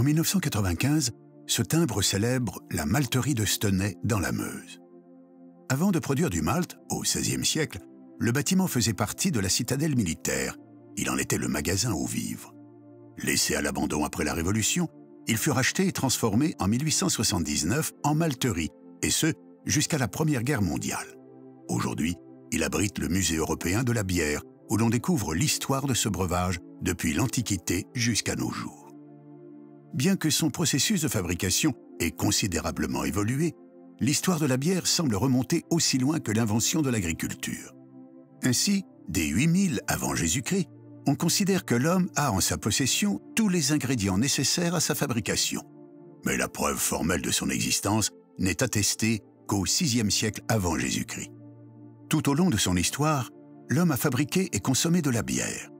En 1995, ce timbre célèbre la malterie de Stenay dans la Meuse. Avant de produire du malt, au XVIe siècle, le bâtiment faisait partie de la citadelle militaire. Il en était le magasin aux vivres. Laissé à l'abandon après la Révolution, il fut racheté et transformé en 1879 en malterie, et ce, jusqu'à la Première Guerre mondiale. Aujourd'hui, il abrite le Musée européen de la bière, où l'on découvre l'histoire de ce breuvage depuis l'Antiquité jusqu'à nos jours. Bien que son processus de fabrication ait considérablement évolué, l'histoire de la bière semble remonter aussi loin que l'invention de l'agriculture. Ainsi, dès 8000 avant Jésus-Christ, on considère que l'homme a en sa possession tous les ingrédients nécessaires à sa fabrication. Mais la preuve formelle de son existence n'est attestée qu'au VIe siècle avant Jésus-Christ. Tout au long de son histoire, l'homme a fabriqué et consommé de la bière.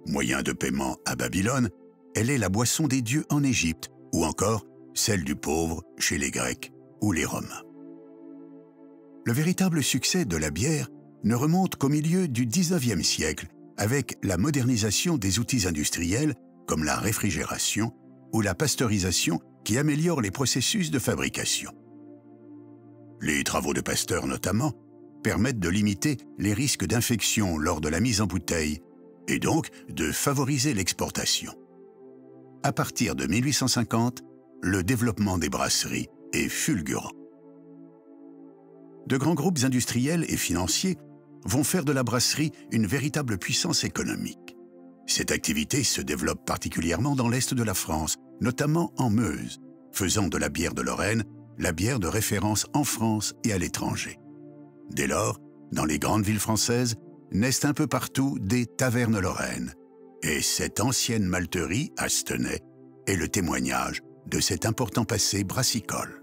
Moyen de paiement à Babylone, elle est la boisson des dieux en Égypte, ou encore celle du pauvre chez les Grecs ou les Romains. Le véritable succès de la bière ne remonte qu'au milieu du XIXe siècle, avec la modernisation des outils industriels comme la réfrigération ou la pasteurisation qui améliorent les processus de fabrication. Les travaux de Pasteur notamment permettent de limiter les risques d'infection lors de la mise en bouteille et donc de favoriser l'exportation. À partir de 1850, le développement des brasseries est fulgurant. De grands groupes industriels et financiers vont faire de la brasserie une véritable puissance économique. Cette activité se développe particulièrement dans l'est de la France, notamment en Meuse, faisant de la bière de Lorraine la bière de référence en France et à l'étranger. Dès lors, dans les grandes villes françaises, naissent un peu partout des tavernes lorraines. Et cette ancienne malterie à Stenay est le témoignage de cet important passé brassicole.